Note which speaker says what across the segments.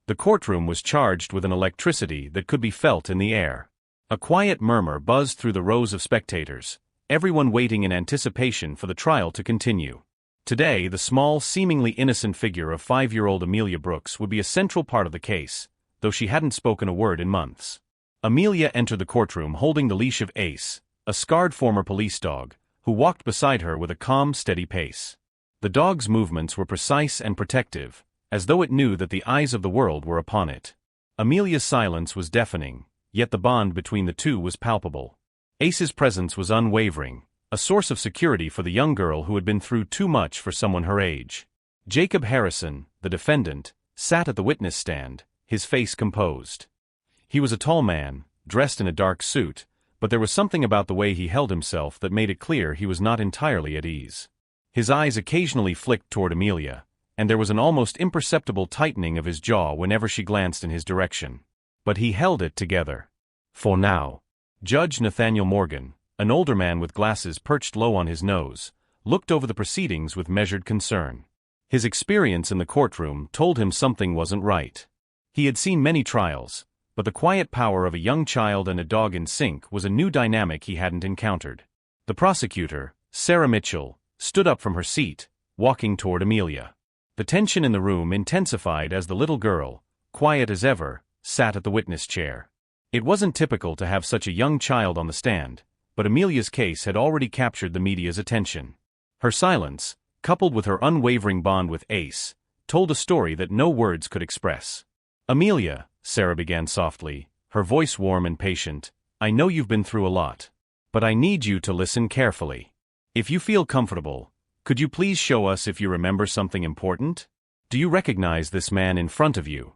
Speaker 1: The courtroom was charged with an electricity that could be felt in the air. A quiet murmur buzzed through the rows of spectators, everyone waiting in anticipation for the trial to continue. Today, the small, seemingly innocent figure of 5-year-old Amelia Brooks would be a central part of the case, though she hadn't spoken a word in months. Amelia entered the courtroom holding the leash of Ace, a scarred former police dog, who walked beside her with a calm, steady pace. The dog's movements were precise and protective, as though it knew that the eyes of the world were upon it. Amelia's silence was deafening, yet the bond between the two was palpable. Ace's presence was unwavering, a source of security for the young girl who had been through too much for someone her age. Jacob Harrison, the defendant, sat at the witness stand, his face composed. He was a tall man, dressed in a dark suit, but there was something about the way he held himself that made it clear he was not entirely at ease. His eyes occasionally flicked toward Amelia, and there was an almost imperceptible tightening of his jaw whenever she glanced in his direction. But he held it together. For now. Judge Nathaniel Morgan, an older man with glasses perched low on his nose, looked over the proceedings with measured concern. His experience in the courtroom told him something wasn't right. He had seen many trials, but the quiet power of a young child and a dog in sync was a new dynamic he hadn't encountered. The prosecutor, Sarah Mitchell, stood up from her seat, walking toward Amelia. The tension in the room intensified as the little girl, quiet as ever, sat at the witness chair. It wasn't typical to have such a young child on the stand, but Amelia's case had already captured the media's attention. Her silence, coupled with her unwavering bond with Ace, told a story that no words could express. "Amelia," Sarah began softly, her voice warm and patient, "I know you've been through a lot. But I need you to listen carefully. If you feel comfortable, could you please show us if you remember something important? Do you recognize this man in front of you?"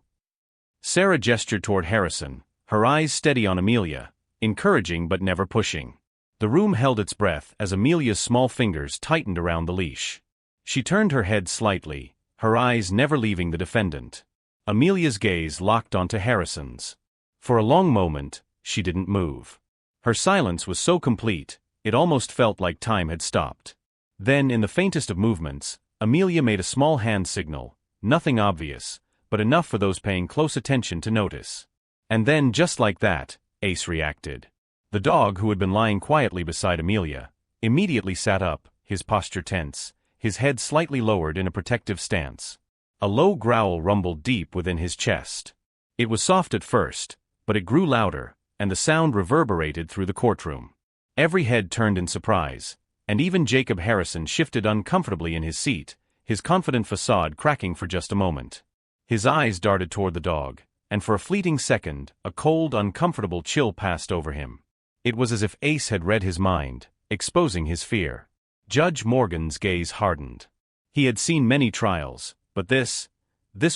Speaker 1: Sarah gestured toward Harrison, her eyes steady on Amelia, encouraging but never pushing. The room held its breath as Amelia's small fingers tightened around the leash. She turned her head slightly, her eyes never leaving the defendant. Amelia's gaze locked onto Harrison's. For a long moment, she didn't move. Her silence was so complete, it almost felt like time had stopped. Then, in the faintest of movements, Amelia made a small hand signal, nothing obvious, but enough for those paying close attention to notice. And then, just like that, Ace reacted. The dog, who had been lying quietly beside Amelia, immediately sat up, his posture tense, his head slightly lowered in a protective stance. A low growl rumbled deep within his chest. It was soft at first, but it grew louder, and the sound reverberated through the courtroom. Every head turned in surprise, and even Jacob Harrison shifted uncomfortably in his seat, his confident facade cracking for just a moment. His eyes darted toward the dog, and for a fleeting second, a cold, uncomfortable chill passed over him. It was as if Ace had read his mind, exposing his fear. Judge Morgan's gaze hardened. He had seen many trials, but this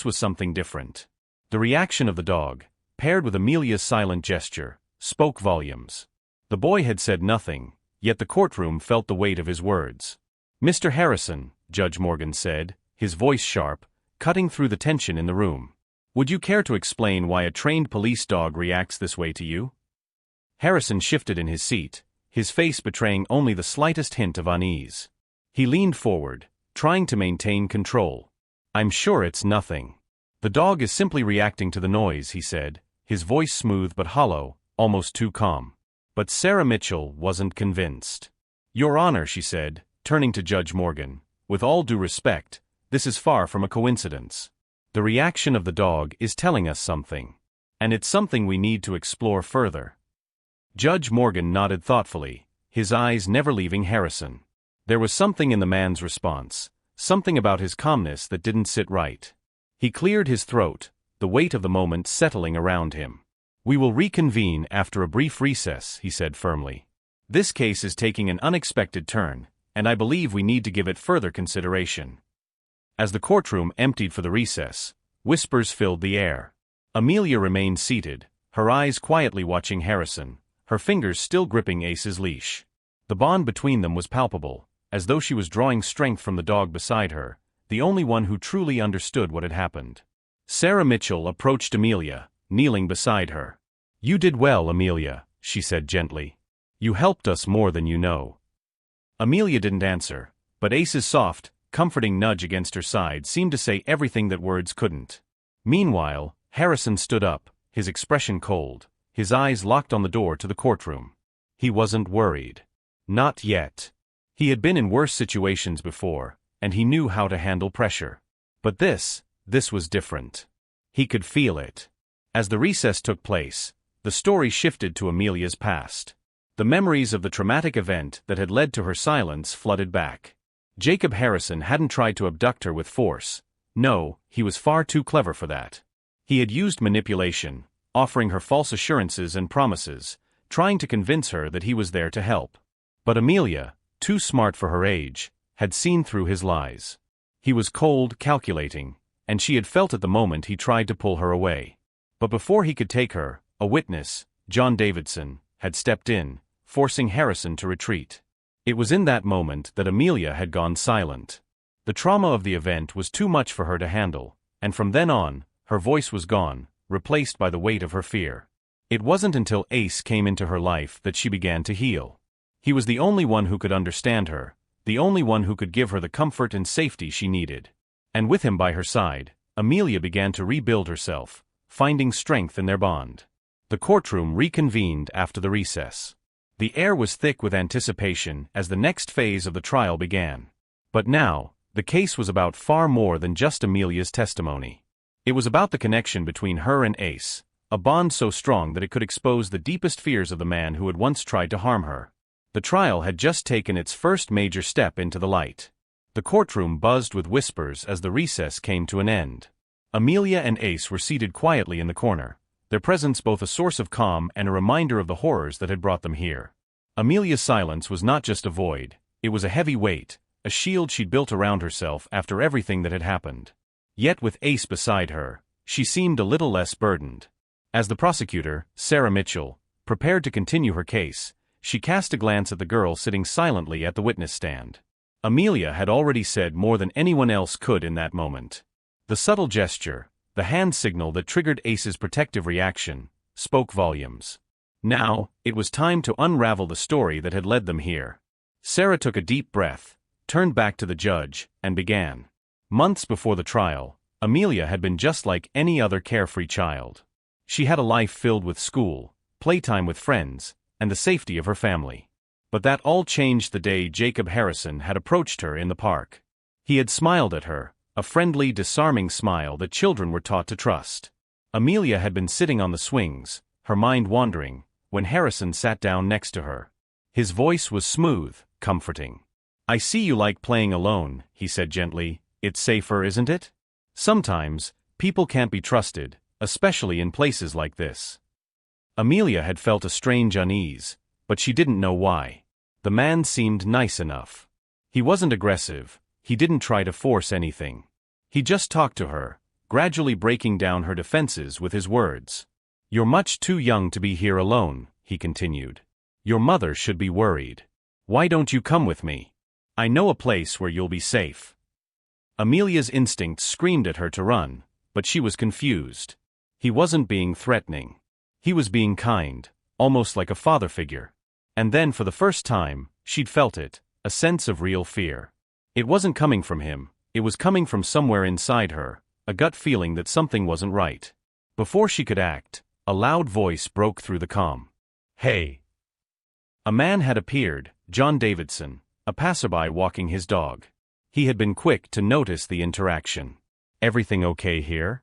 Speaker 1: was something different. The reaction of the dog, paired with Amelia's silent gesture, spoke volumes. The boy had said nothing, yet the courtroom felt the weight of his words. "Mr. Harrison," Judge Morgan said, his voice sharp, cutting through the tension in the room. "Would you care to explain why a trained police dog reacts this way to you?" Harrison shifted in his seat, his face betraying only the slightest hint of unease. He leaned forward, trying to maintain control. "I'm sure it's nothing. The dog is simply reacting to the noise," he said, his voice smooth but hollow, almost too calm. But Sarah Mitchell wasn't convinced. "Your Honor," she said, turning to Judge Morgan, "with all due respect, this is far from a coincidence. The reaction of the dog is telling us something. And it's something we need to explore further." Judge Morgan nodded thoughtfully, his eyes never leaving Harrison. There was something in the man's response, something about his calmness that didn't sit right. He cleared his throat, the weight of the moment settling around him. "We will reconvene after a brief recess," he said firmly. "This case is taking an unexpected turn, and I believe we need to give it further consideration." As the courtroom emptied for the recess, whispers filled the air. Amelia remained seated, her eyes quietly watching Harrison, her fingers still gripping Ace's leash. The bond between them was palpable, as though she was drawing strength from the dog beside her, the only one who truly understood what had happened. Sarah Mitchell approached Amelia, kneeling beside her. "You did well, Amelia," she said gently. "You helped us more than you know." Amelia didn't answer, but Ace's soft, comforting nudge against her side seemed to say everything that words couldn't. Meanwhile, Harrison stood up, his expression cold, his eyes locked on the door to the courtroom. He wasn't worried. Not yet. He had been in worse situations before, and he knew how to handle pressure. But this was different. He could feel it. As the recess took place, the story shifted to Amelia's past. The memories of the traumatic event that had led to her silence flooded back. Jacob Harrison hadn't tried to abduct her with force. No, he was far too clever for that. He had used manipulation, offering her false assurances and promises, trying to convince her that he was there to help. But Amelia, too smart for her age, had seen through his lies. He was cold, calculating, and she had felt at the moment he tried to pull her away. But before he could take her, a witness, John Davidson, had stepped in, forcing Harrison to retreat. It was in that moment that Amelia had gone silent. The trauma of the event was too much for her to handle, and from then on, her voice was gone, replaced by the weight of her fear. It wasn't until Ace came into her life that she began to heal. He was the only one who could understand her, the only one who could give her the comfort and safety she needed. And with him by her side, Amelia began to rebuild herself, finding strength in their bond. The courtroom reconvened after the recess. The air was thick with anticipation as the next phase of the trial began. But now, the case was about far more than just Amelia's testimony. It was about the connection between her and Ace, a bond so strong that it could expose the deepest fears of the man who had once tried to harm her. The trial had just taken its first major step into the light. The courtroom buzzed with whispers as the recess came to an end. Amelia and Ace were seated quietly in the corner, their presence both a source of calm and a reminder of the horrors that had brought them here. Amelia's silence was not just a void, it was a heavy weight, a shield she'd built around herself after everything that had happened. Yet with Ace beside her, she seemed a little less burdened. As the prosecutor, Sarah Mitchell, prepared to continue her case, she cast a glance at the girl sitting silently at the witness stand. Amelia had already said more than anyone else could in that moment. The subtle gesture, the hand signal that triggered Ace's protective reaction, spoke volumes. Now, it was time to unravel the story that had led them here. Sarah took a deep breath, turned back to the judge, and began. Months before the trial, Amelia had been just like any other carefree child. She had a life filled with school, playtime with friends, and the safety of her family. But that all changed the day Jacob Harrison had approached her in the park. He had smiled at her, a friendly, disarming smile that children were taught to trust. Amelia had been sitting on the swings, her mind wandering, when Harrison sat down next to her. His voice was smooth, comforting. "I see you like playing alone," he said gently. "It's safer, isn't it? Sometimes, people can't be trusted, especially in places like this." Amelia had felt a strange unease, but she didn't know why. The man seemed nice enough. He wasn't aggressive, he didn't try to force anything. He just talked to her, gradually breaking down her defenses with his words. "You're much too young to be here alone," he continued. "Your mother should be worried. Why don't you come with me? I know a place where you'll be safe." Amelia's instincts screamed at her to run, but she was confused. He wasn't being threatening. He was being kind, almost like a father figure. And then for the first time, she'd felt it, a sense of real fear. It wasn't coming from him, it was coming from somewhere inside her, a gut feeling that something wasn't right. Before she could act, a loud voice broke through the calm. "Hey!" A man had appeared, John Davidson, a passerby walking his dog. He had been quick to notice the interaction. "Everything okay here?"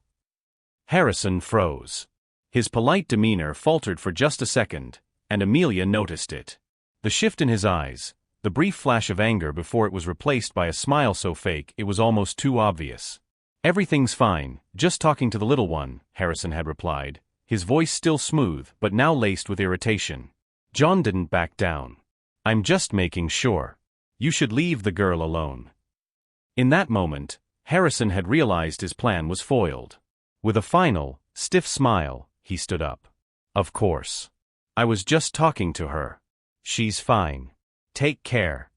Speaker 1: Harrison froze. His polite demeanor faltered for just a second, and Amelia noticed it. The shift in his eyes, the brief flash of anger before it was replaced by a smile so fake it was almost too obvious. "Everything's fine, just talking to the little one," Harrison had replied, his voice still smooth but now laced with irritation. John didn't back down. "I'm just making sure. You should leave the girl alone." In that moment, Harrison had realized his plan was foiled. With a final, stiff smile, he stood up. "Of course. I was just talking to her. She's fine. Take care."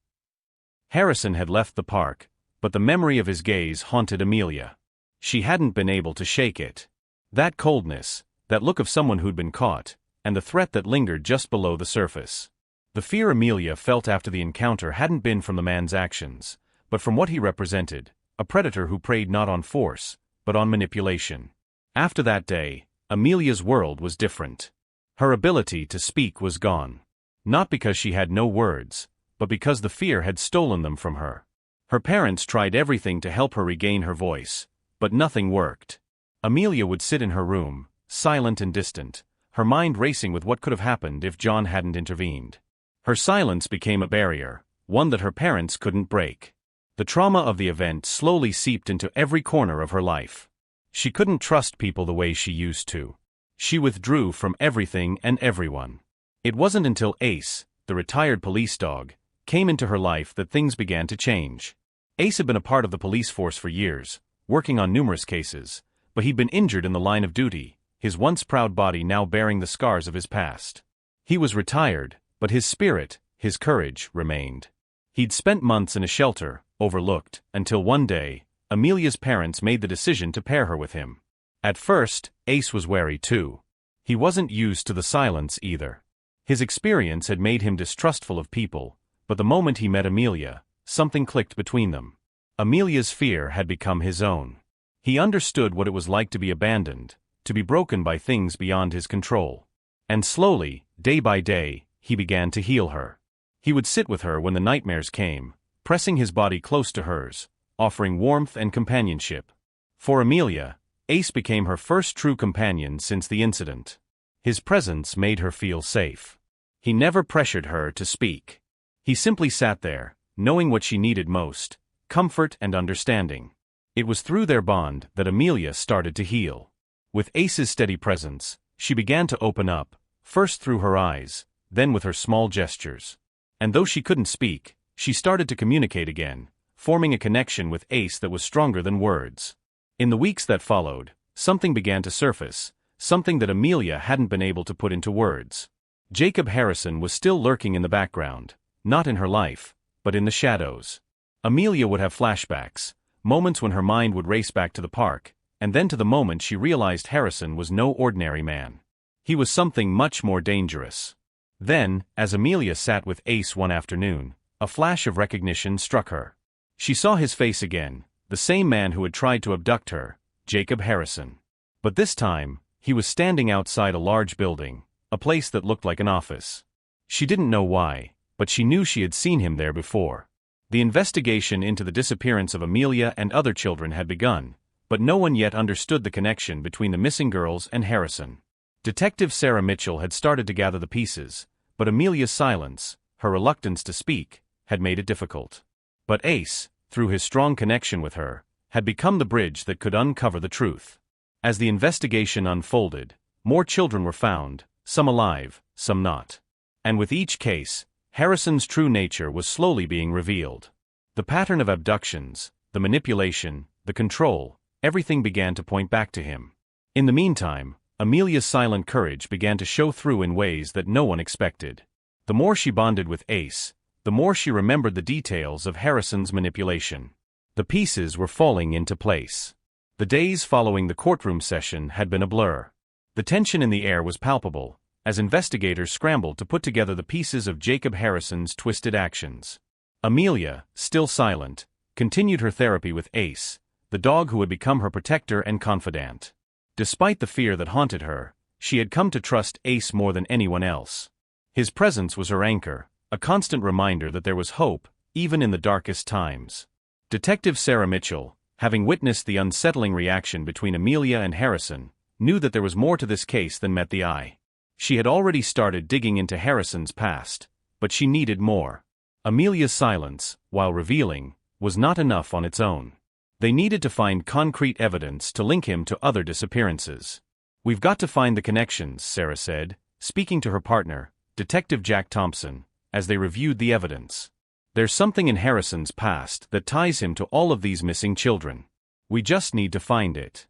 Speaker 1: Harrison had left the park, but the memory of his gaze haunted Amelia. She hadn't been able to shake it. That coldness, that look of someone who'd been caught, and the threat that lingered just below the surface. The fear Amelia felt after the encounter hadn't been from the man's actions, but from what he represented, a predator who preyed not on force, but on manipulation. After that day, Amelia's world was different. Her ability to speak was gone. Not because she had no words, but because the fear had stolen them from her. Her parents tried everything to help her regain her voice, but nothing worked. Amelia would sit in her room, silent and distant, her mind racing with what could have happened if John hadn't intervened. Her silence became a barrier, one that her parents couldn't break. The trauma of the event slowly seeped into every corner of her life. She couldn't trust people the way she used to. She withdrew from everything and everyone. It wasn't until Ace, the retired police dog, came into her life that things began to change. Ace had been a part of the police force for years, working on numerous cases, but he'd been injured in the line of duty, his once proud body now bearing the scars of his past. He was retired, but his spirit, his courage, remained. He'd spent months in a shelter, overlooked, until one day, Amelia's parents made the decision to pair her with him. At first, Ace was wary too. He wasn't used to the silence either. His experience had made him distrustful of people, but the moment he met Amelia, something clicked between them. Amelia's fear had become his own. He understood what it was like to be abandoned, to be broken by things beyond his control. And slowly, day by day, he began to heal her. He would sit with her when the nightmares came, pressing his body close to hers, offering warmth and companionship. For Amelia, Ace became her first true companion since the incident. His presence made her feel safe. He never pressured her to speak. He simply sat there, knowing what she needed most, comfort and understanding. It was through their bond that Amelia started to heal. With Ace's steady presence, she began to open up, first through her eyes, then with her small gestures. And though she couldn't speak, she started to communicate again, forming a connection with Ace that was stronger than words. In the weeks that followed, something began to surface, something that Amelia hadn't been able to put into words. Jacob Harrison was still lurking in the background, not in her life, but in the shadows. Amelia would have flashbacks, moments when her mind would race back to the park, and then to the moment she realized Harrison was no ordinary man. He was something much more dangerous. Then, as Amelia sat with Ace one afternoon, a flash of recognition struck her. She saw his face again, the same man who had tried to abduct her, Jacob Harrison. But this time, he was standing outside a large building, a place that looked like an office. She didn't know why, but she knew she had seen him there before. The investigation into the disappearance of Amelia and other children had begun, but no one yet understood the connection between the missing girls and Harrison. Detective Sarah Mitchell had started to gather the pieces, but Amelia's silence, her reluctance to speak, had made it difficult. But Ace, through his strong connection with her, had become the bridge that could uncover the truth. As the investigation unfolded, more children were found, some alive, some not. And with each case, Harrison's true nature was slowly being revealed. The pattern of abductions, the manipulation, the control, everything began to point back to him. In the meantime, Amelia's silent courage began to show through in ways that no one expected. The more she bonded with Ace, the more she remembered the details of Harrison's manipulation. The pieces were falling into place. The days following the courtroom session had been a blur. The tension in the air was palpable, as investigators scrambled to put together the pieces of Jacob Harrison's twisted actions. Amelia, still silent, continued her therapy with Ace, the dog who had become her protector and confidant. Despite the fear that haunted her, she had come to trust Ace more than anyone else. His presence was her anchor, a constant reminder that there was hope, even in the darkest times. Detective Sarah Mitchell, having witnessed the unsettling reaction between Amelia and Harrison, knew that there was more to this case than met the eye. She had already started digging into Harrison's past, but she needed more. Amelia's silence, while revealing, was not enough on its own. They needed to find concrete evidence to link him to other disappearances. "We've got to find the connections," Sarah said, speaking to her partner, Detective Jack Thompson, as they reviewed the evidence. "There's something in Harrison's past that ties him to all of these missing children. We just need to find it."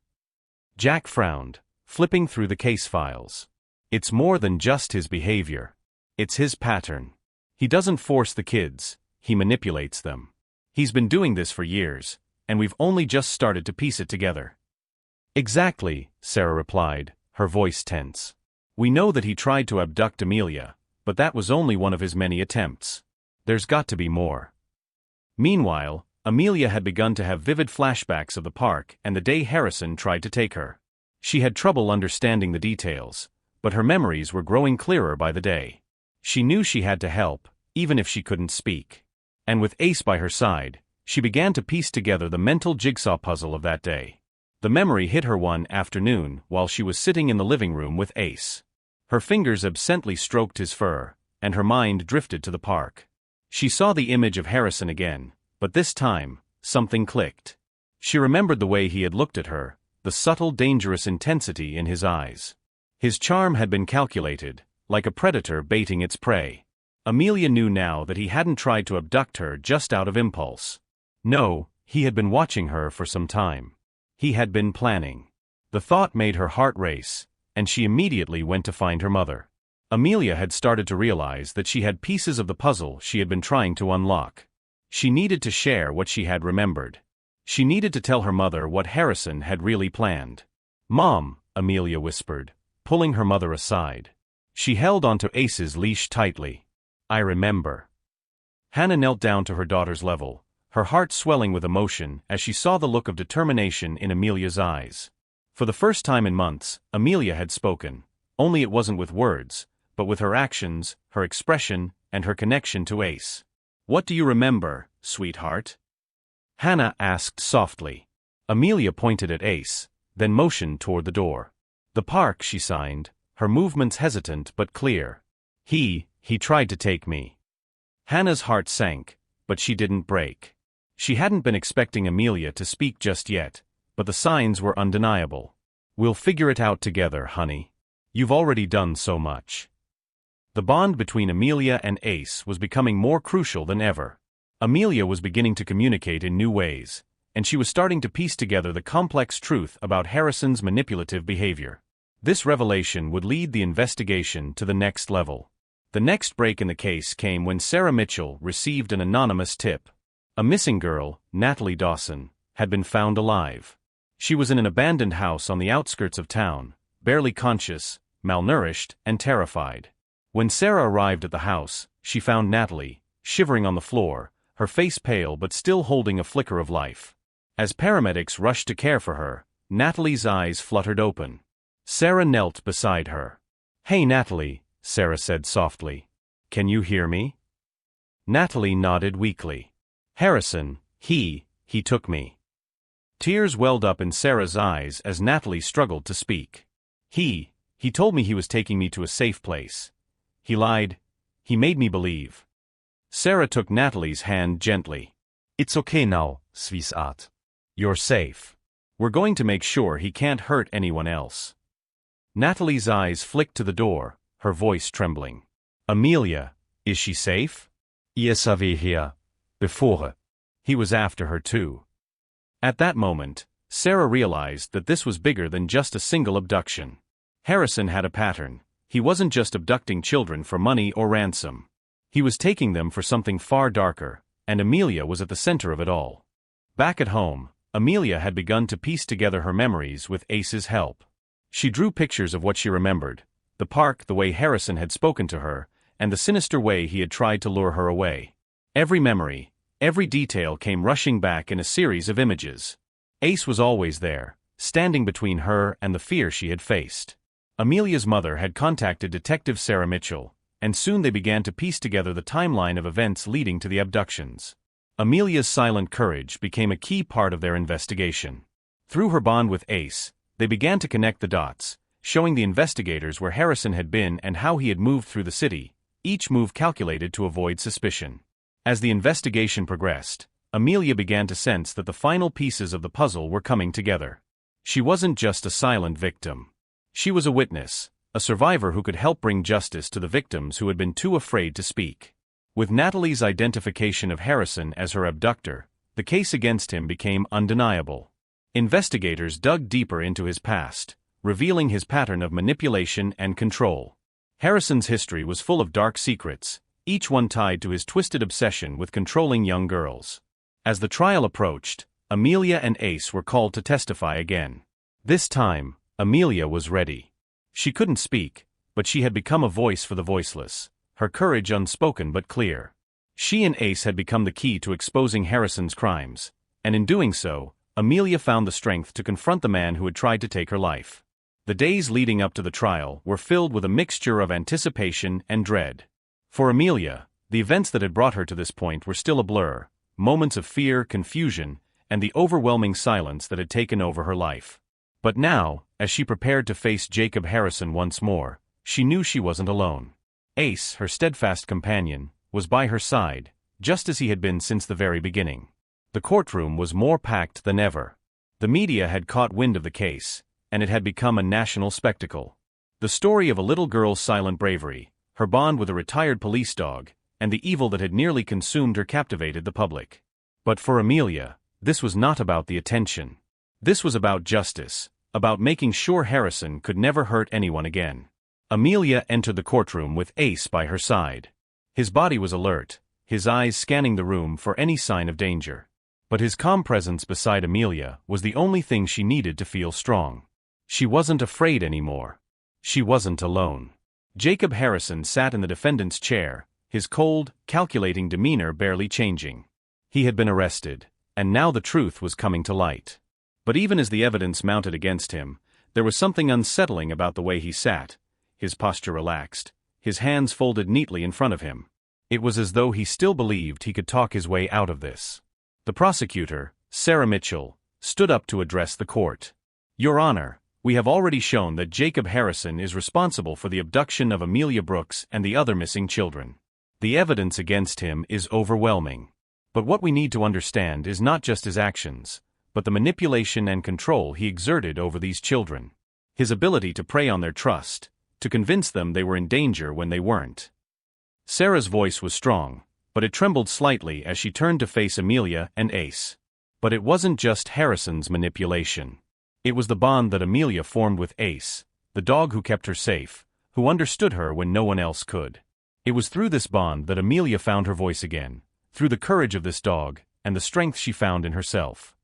Speaker 1: Jack frowned, flipping through the case files. "It's more than just his behavior. It's his pattern. He doesn't force the kids, he manipulates them. He's been doing this for years, and we've only just started to piece it together." "Exactly," Sarah replied, her voice tense. "We know that he tried to abduct Amelia, but that was only one of his many attempts. There's got to be more." Meanwhile, Amelia had begun to have vivid flashbacks of the park and the day Harrison tried to take her. She had trouble understanding the details, but her memories were growing clearer by the day. She knew she had to help, even if she couldn't speak. And with Ace by her side, she began to piece together the mental jigsaw puzzle of that day. The memory hit her one afternoon while she was sitting in the living room with Ace. Her fingers absently stroked his fur, and her mind drifted to the park. She saw the image of Harrison again, but this time, something clicked. She remembered the way he had looked at her, the subtle, dangerous intensity in his eyes. His charm had been calculated, like a predator baiting its prey. Amelia knew now that he hadn't tried to abduct her just out of impulse. No, he had been watching her for some time. He had been planning. The thought made her heart race, and she immediately went to find her mother. Amelia had started to realize that she had pieces of the puzzle she had been trying to unlock. She needed to share what she had remembered. She needed to tell her mother what Harrison had really planned. "Mom," Amelia whispered, pulling her mother aside. She held onto Ace's leash tightly. "I remember." Hannah knelt down to her daughter's level, her heart swelling with emotion as she saw the look of determination in Amelia's eyes. For the first time in months, Amelia had spoken, only it wasn't with words, but with her actions, her expression, and her connection to Ace. "What do you remember, sweetheart?" Hannah asked softly. Amelia pointed at Ace, then motioned toward the door. "The park," she signed, her movements hesitant but clear. He tried to take me." Hannah's heart sank, but she didn't break. She hadn't been expecting Amelia to speak just yet, but the signs were undeniable. "We'll figure it out together, honey. You've already done so much." The bond between Amelia and Ace was becoming more crucial than ever. Amelia was beginning to communicate in new ways, and she was starting to piece together the complex truth about Harrison's manipulative behavior. This revelation would lead the investigation to the next level. The next break in the case came when Sarah Mitchell received an anonymous tip. A missing girl, Natalie Dawson, had been found alive. She was in an abandoned house on the outskirts of town, barely conscious, malnourished, and terrified. When Sarah arrived at the house, she found Natalie, shivering on the floor, her face pale but still holding a flicker of life. As paramedics rushed to care for her, Natalie's eyes fluttered open. Sarah knelt beside her. "Hey Natalie," Sarah said softly. "Can you hear me?" Natalie nodded weakly. "Harrison, he took me." Tears welled up in Sarah's eyes as Natalie struggled to speak. He told me he was taking me to a safe place. He lied. He made me believe." Sarah took Natalie's hand gently. "It's okay now, sweetheart. You're safe. We're going to make sure he can't hurt anyone else." Natalie's eyes flicked to the door, her voice trembling. "Amelia, is she safe?" "Yes, savait here. Before." He was after her too. At that moment, Sarah realized that this was bigger than just a single abduction. Harrison had a pattern. He wasn't just abducting children for money or ransom. He was taking them for something far darker, and Amelia was at the center of it all. Back at home, Amelia had begun to piece together her memories with Ace's help. She drew pictures of what she remembered, the park, the way Harrison had spoken to her, and the sinister way he had tried to lure her away. Every memory, every detail came rushing back in a series of images. Ace was always there, standing between her and the fear she had faced. Amelia's mother had contacted Detective Sarah Mitchell, and soon they began to piece together the timeline of events leading to the abductions. Amelia's silent courage became a key part of their investigation. Through her bond with Ace, they began to connect the dots, showing the investigators where Harrison had been and how he had moved through the city, each move calculated to avoid suspicion. As the investigation progressed, Amelia began to sense that the final pieces of the puzzle were coming together. She wasn't just a silent victim. She was a witness, a survivor who could help bring justice to the victims who had been too afraid to speak. With Natalie's identification of Harrison as her abductor, the case against him became undeniable. Investigators dug deeper into his past, revealing his pattern of manipulation and control. Harrison's history was full of dark secrets, each one tied to his twisted obsession with controlling young girls. As the trial approached, Amelia and Ace were called to testify again. This time, Amelia was ready. She couldn't speak, but she had become a voice for the voiceless, her courage unspoken but clear. She and Ace had become the key to exposing Harrison's crimes, and in doing so, Amelia found the strength to confront the man who had tried to take her life. The days leading up to the trial were filled with a mixture of anticipation and dread. For Amelia, the events that had brought her to this point were still a blur, moments of fear, confusion, and the overwhelming silence that had taken over her life. But now, as she prepared to face Jacob Harrison once more, she knew she wasn't alone. Ace, her steadfast companion, was by her side, just as he had been since the very beginning. The courtroom was more packed than ever. The media had caught wind of the case, and it had become a national spectacle. The story of a little girl's silent bravery, her bond with a retired police dog, and the evil that had nearly consumed her captivated the public. But for Amelia, this was not about the attention. This was about justice, about making sure Harrison could never hurt anyone again. Amelia entered the courtroom with Ace by her side. His body was alert, his eyes scanning the room for any sign of danger. But his calm presence beside Amelia was the only thing she needed to feel strong. She wasn't afraid anymore. She wasn't alone. Jacob Harrison sat in the defendant's chair, his cold, calculating demeanor barely changing. He had been arrested, and now the truth was coming to light. But even as the evidence mounted against him, there was something unsettling about the way he sat, his posture relaxed, his hands folded neatly in front of him. It was as though he still believed he could talk his way out of this. The prosecutor, Sarah Mitchell, stood up to address the court. "Your Honor, we have already shown that Jacob Harrison is responsible for the abduction of Amelia Brooks and the other missing children. The evidence against him is overwhelming. But what we need to understand is not just his actions, but the manipulation and control he exerted over these children. His ability to prey on their trust, to convince them they were in danger when they weren't." Sarah's voice was strong, but it trembled slightly as she turned to face Amelia and Ace. But it wasn't just Harrison's manipulation. It was the bond that Amelia formed with Ace, the dog who kept her safe, who understood her when no one else could. It was through this bond that Amelia found her voice again, through the courage of this dog, and the strength she found in herself.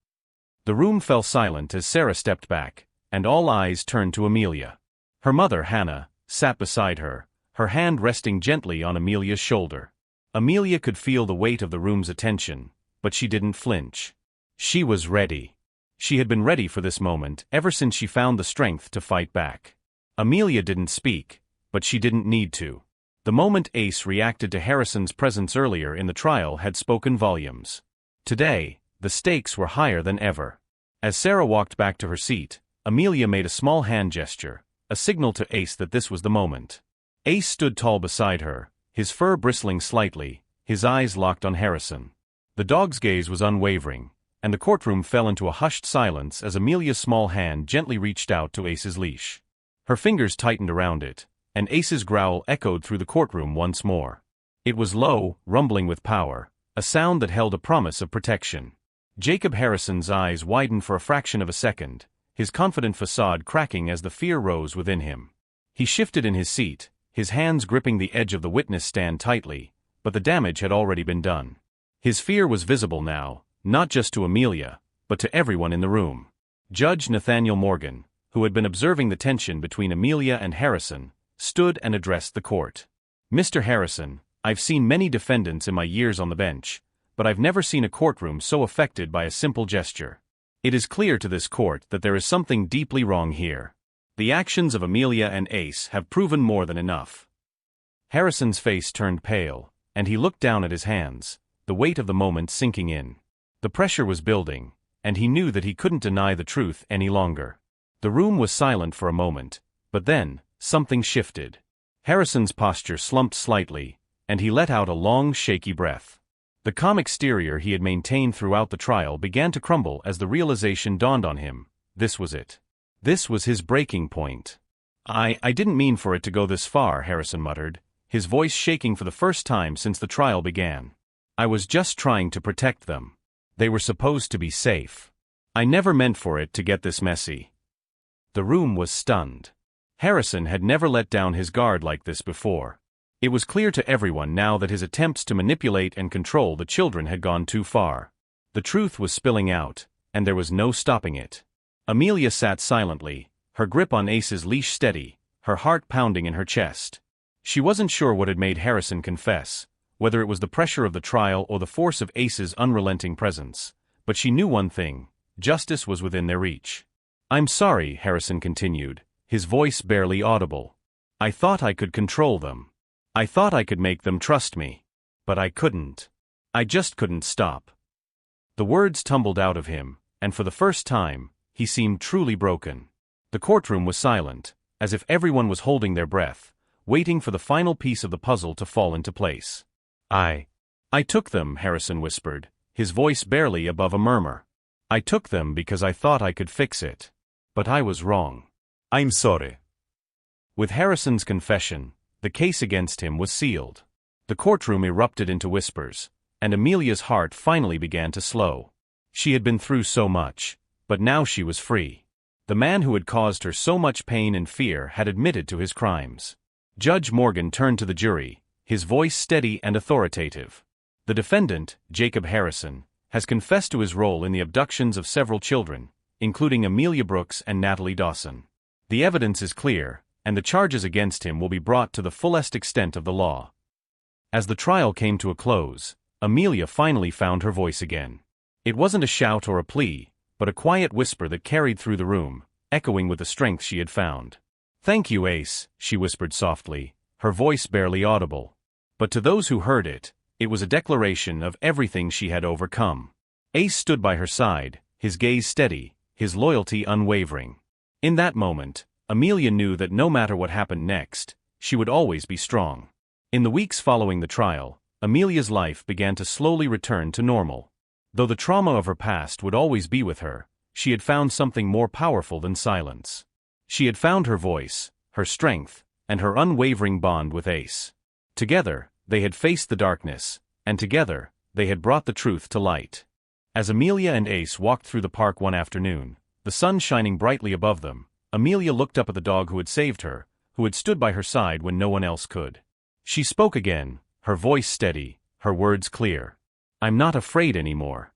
Speaker 1: The room fell silent as Sarah stepped back, and all eyes turned to Amelia. Her mother, Hannah, sat beside her, her hand resting gently on Amelia's shoulder. Amelia could feel the weight of the room's attention, but she didn't flinch. She was ready. She had been ready for this moment ever since she found the strength to fight back. Amelia didn't speak, but she didn't need to. The moment Ace reacted to Harrison's presence earlier in the trial had spoken volumes. Today, the stakes were higher than ever. As Sarah walked back to her seat, Amelia made a small hand gesture, a signal to Ace that this was the moment. Ace stood tall beside her, his fur bristling slightly, his eyes locked on Harrison. The dog's gaze was unwavering, and the courtroom fell into a hushed silence as Amelia's small hand gently reached out to Ace's leash. Her fingers tightened around it, and Ace's growl echoed through the courtroom once more. It was low, rumbling with power, a sound that held a promise of protection. Jacob Harrison's eyes widened for a fraction of a second, his confident facade cracking as the fear rose within him. He shifted in his seat, his hands gripping the edge of the witness stand tightly, but the damage had already been done. His fear was visible now, not just to Amelia, but to everyone in the room. Judge Nathaniel Morgan, who had been observing the tension between Amelia and Harrison, stood and addressed the court. "Mr. Harrison, I've seen many defendants in my years on the bench, but I've never seen a courtroom so affected by a simple gesture. It is clear to this court that there is something deeply wrong here. The actions of Amelia and Ace have proven more than enough." Harrison's face turned pale, and he looked down at his hands, the weight of the moment sinking in. The pressure was building, and he knew that he couldn't deny the truth any longer. The room was silent for a moment, but then, something shifted. Harrison's posture slumped slightly, and he let out a long, shaky breath. The calm exterior he had maintained throughout the trial began to crumble as the realization dawned on him. This was it. This was his breaking point. I didn't mean for it to go this far," Harrison muttered, his voice shaking for the first time since the trial began. "I was just trying to protect them. They were supposed to be safe. I never meant for it to get this messy." The room was stunned. Harrison had never let down his guard like this before. It was clear to everyone now that his attempts to manipulate and control the children had gone too far. The truth was spilling out, and there was no stopping it. Amelia sat silently, her grip on Ace's leash steady, her heart pounding in her chest. She wasn't sure what had made Harrison confess, whether it was the pressure of the trial or the force of Ace's unrelenting presence, but she knew one thing: justice was within their reach. "I'm sorry," Harrison continued, his voice barely audible. "I thought I could control them. I thought I could make them trust me. But I couldn't. I just couldn't stop." The words tumbled out of him, and for the first time, he seemed truly broken. The courtroom was silent, as if everyone was holding their breath, waiting for the final piece of the puzzle to fall into place. I took them," Harrison whispered, his voice barely above a murmur. "I took them because I thought I could fix it. But I was wrong. I'm sorry." With Harrison's confession, the case against him was sealed. The courtroom erupted into whispers, and Amelia's heart finally began to slow. She had been through so much, but now she was free. The man who had caused her so much pain and fear had admitted to his crimes. Judge Morgan turned to the jury, his voice steady and authoritative. "The defendant, Jacob Harrison, has confessed to his role in the abductions of several children, including Amelia Brooks and Natalie Dawson. The evidence is clear, and the charges against him will be brought to the fullest extent of the law." As the trial came to a close, Amelia finally found her voice again. It wasn't a shout or a plea, but a quiet whisper that carried through the room, echoing with the strength she had found. "Thank you, Ace," she whispered softly, her voice barely audible. But to those who heard it, it was a declaration of everything she had overcome. Ace stood by her side, his gaze steady, his loyalty unwavering. In that moment, Amelia knew that no matter what happened next, she would always be strong. In the weeks following the trial, Amelia's life began to slowly return to normal. Though the trauma of her past would always be with her, she had found something more powerful than silence. She had found her voice, her strength, and her unwavering bond with Ace. Together, they had faced the darkness, and together, they had brought the truth to light. As Amelia and Ace walked through the park one afternoon, the sun shining brightly above them, Amelia looked up at the dog who had saved her, who had stood by her side when no one else could. She spoke again, her voice steady, her words clear. "I'm not afraid anymore."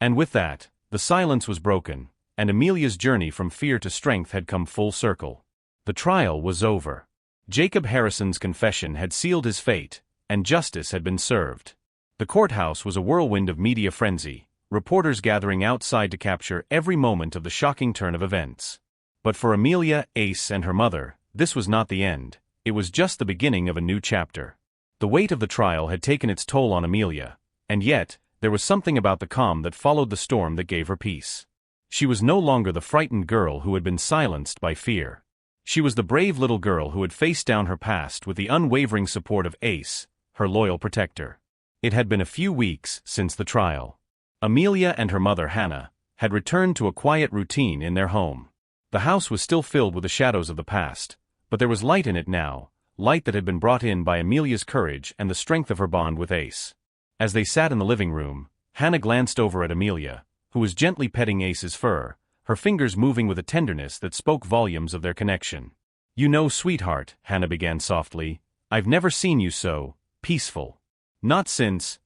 Speaker 1: And with that, the silence was broken, and Amelia's journey from fear to strength had come full circle. The trial was over. Jacob Harrison's confession had sealed his fate, and justice had been served. The courthouse was a whirlwind of media frenzy, reporters gathering outside to capture every moment of the shocking turn of events. But for Amelia, Ace, and her mother, this was not the end. It was just the beginning of a new chapter. The weight of the trial had taken its toll on Amelia, and yet, there was something about the calm that followed the storm that gave her peace. She was no longer the frightened girl who had been silenced by fear. She was the brave little girl who had faced down her past with the unwavering support of Ace, her loyal protector. It had been a few weeks since the trial. Amelia and her mother Hannah had returned to a quiet routine in their home. The house was still filled with the shadows of the past, but there was light in it now, light that had been brought in by Amelia's courage and the strength of her bond with Ace. As they sat in the living room, Hannah glanced over at Amelia, who was gently petting Ace's fur, her fingers moving with a tenderness that spoke volumes of their connection. "You know, sweetheart," Hannah began softly, "I've never seen you so peaceful. Not since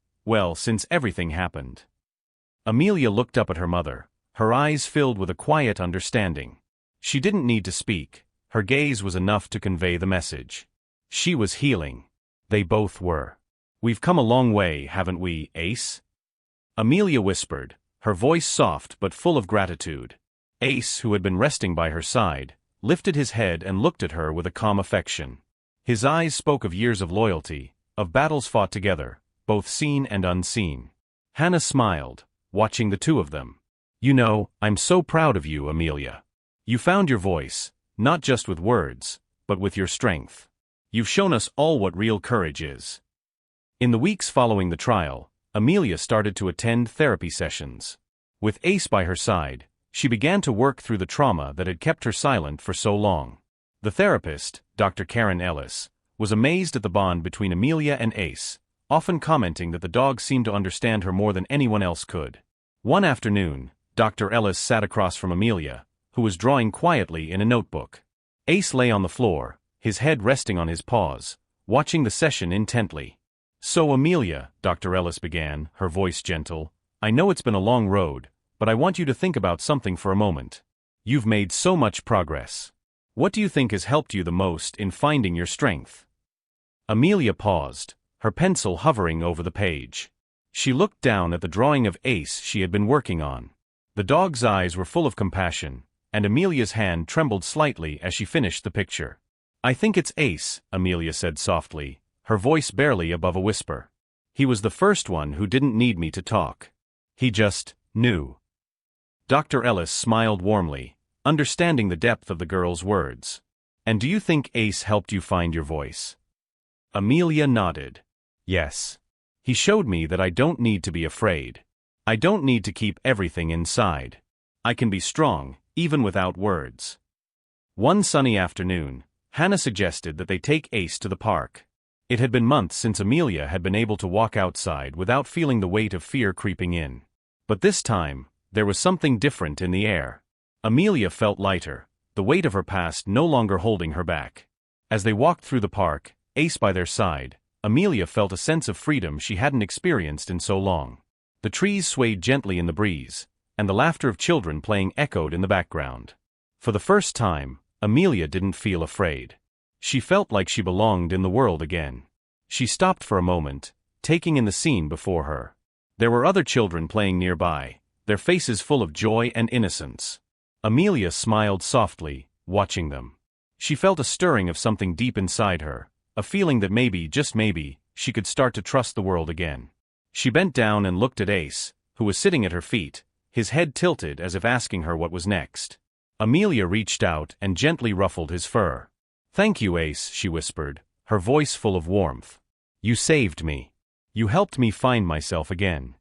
Speaker 1: everything happened." Amelia looked up at her mother, her eyes filled with a quiet understanding. She didn't need to speak, her gaze was enough to convey the message. She was healing. They both were. "We've come a long way, haven't we, Ace?" Amelia whispered, her voice soft but full of gratitude. Ace, who had been resting by her side, lifted his head and looked at her with a calm affection. His eyes spoke of years of loyalty, of battles fought together, both seen and unseen. Hannah smiled, watching the two of them. "You know, I'm so proud of you, Amelia. You found your voice, not just with words, but with your strength. You've shown us all what real courage is." In the weeks following the trial, Amelia started to attend therapy sessions. With Ace by her side, she began to work through the trauma that had kept her silent for so long. The therapist, Dr. Karen Ellis, was amazed at the bond between Amelia and Ace, often commenting that the dog seemed to understand her more than anyone else could. One afternoon, Dr. Ellis sat across from Amelia, who was drawing quietly in a notebook. Ace lay on the floor, his head resting on his paws, watching the session intently. "So Amelia," Dr. Ellis began, her voice gentle, "I know it's been a long road, but I want you to think about something for a moment. You've made so much progress. What do you think has helped you the most in finding your strength?" Amelia paused, her pencil hovering over the page. She looked down at the drawing of Ace she had been working on. The dog's eyes were full of compassion, and Amelia's hand trembled slightly as she finished the picture. "I think it's Ace," Amelia said softly, her voice barely above a whisper. "He was the first one who didn't need me to talk. He just knew." Dr. Ellis smiled warmly, understanding the depth of the girl's words. "And do you think Ace helped you find your voice?" Amelia nodded. "Yes. He showed me that I don't need to be afraid. I don't need to keep everything inside. I can be strong, even without words." One sunny afternoon, Hannah suggested that they take Ace to the park. It had been months since Amelia had been able to walk outside without feeling the weight of fear creeping in. But this time, there was something different in the air. Amelia felt lighter, the weight of her past no longer holding her back. As they walked through the park, Ace by their side, Amelia felt a sense of freedom she hadn't experienced in so long. The trees swayed gently in the breeze, and the laughter of children playing echoed in the background. For the first time, Amelia didn't feel afraid. She felt like she belonged in the world again. She stopped for a moment, taking in the scene before her. There were other children playing nearby, their faces full of joy and innocence. Amelia smiled softly, watching them. She felt a stirring of something deep inside her, a feeling that maybe, just maybe, she could start to trust the world again. She bent down and looked at Ace, who was sitting at her feet, his head tilted as if asking her what was next. Amelia reached out and gently ruffled his fur. "Thank you, Ace," she whispered, her voice full of warmth. "You saved me. You helped me find myself again."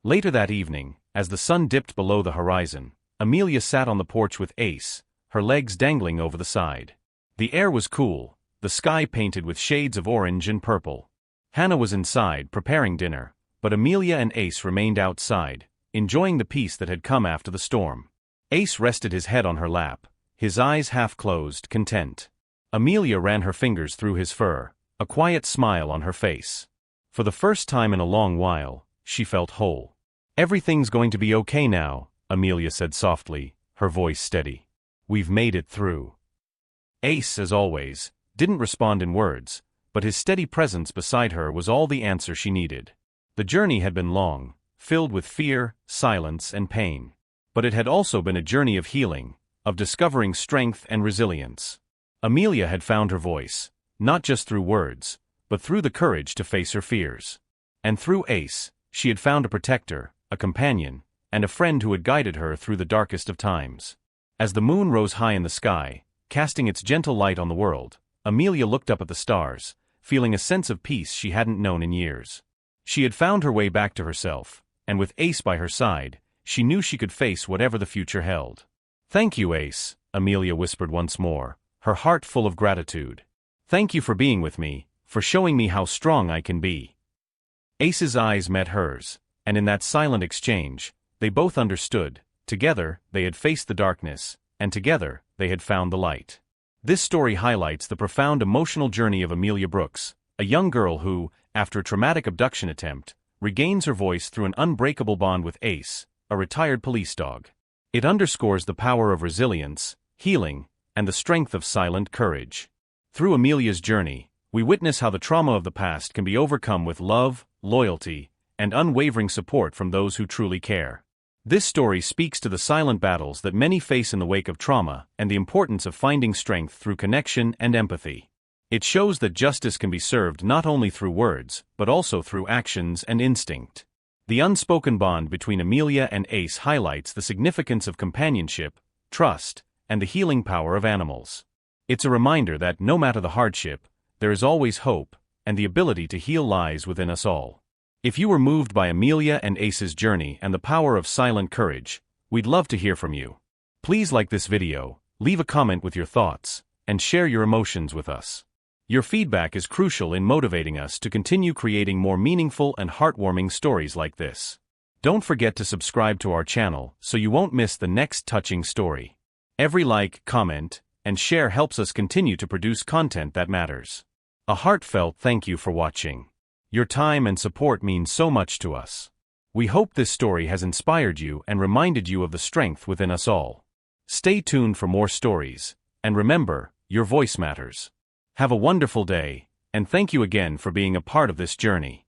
Speaker 1: Later that evening, as the sun dipped below the horizon, Amelia sat on the porch with Ace, her legs dangling over the side. The air was cool, the sky painted with shades of orange and purple. Hannah was inside, preparing dinner, but Amelia and Ace remained outside, enjoying the peace that had come after the storm. Ace rested his head on her lap, his eyes half closed, content. Amelia ran her fingers through his fur, a quiet smile on her face. For the first time in a long while, she felt whole. "Everything's going to be okay now," Amelia said softly, her voice steady. "We've made it through." Ace, as always, didn't respond in words, but his steady presence beside her was all the answer she needed. The journey had been long, filled with fear, silence, and pain. But it had also been a journey of healing, of discovering strength and resilience. Amelia had found her voice, not just through words, but through the courage to face her fears. And through Ace, she had found a protector, a companion, and a friend who had guided her through the darkest of times. As the moon rose high in the sky, casting its gentle light on the world, Amelia looked up at the stars, feeling a sense of peace she hadn't known in years. She had found her way back to herself, and with Ace by her side, she knew she could face whatever the future held. "Thank you, Ace," Amelia whispered once more, her heart full of gratitude. "Thank you for being with me, for showing me how strong I can be." Ace's eyes met hers, and in that silent exchange, they both understood. Together, they had faced the darkness, and together, they had found the light. This story highlights the profound emotional journey of Amelia Brooks, a young girl who, after a traumatic abduction attempt, regains her voice through an unbreakable bond with Ace, a retired police dog. It underscores the power of resilience, healing, and the strength of silent courage. Through Amelia's journey, we witness how the trauma of the past can be overcome with love, loyalty, and unwavering support from those who truly care. This story speaks to the silent battles that many face in the wake of trauma and the importance of finding strength through connection and empathy. It shows that justice can be served not only through words, but also through actions and instinct. The unspoken bond between Amelia and Ace highlights the significance of companionship, trust, and the healing power of animals. It's a reminder that, no matter the hardship, there is always hope, and the ability to heal lies within us all. If you were moved by Amelia and Ace's journey and the power of silent courage, we'd love to hear from you. Please like this video, leave a comment with your thoughts, and share your emotions with us. Your feedback is crucial in motivating us to continue creating more meaningful and heartwarming stories like this. Don't forget to subscribe to our channel so you won't miss the next touching story. Every like, comment, and share helps us continue to produce content that matters. A heartfelt thank you for watching. Your time and support mean so much to us. We hope this story has inspired you and reminded you of the strength within us all. Stay tuned for more stories, and remember, your voice matters. Have a wonderful day, and thank you again for being a part of this journey.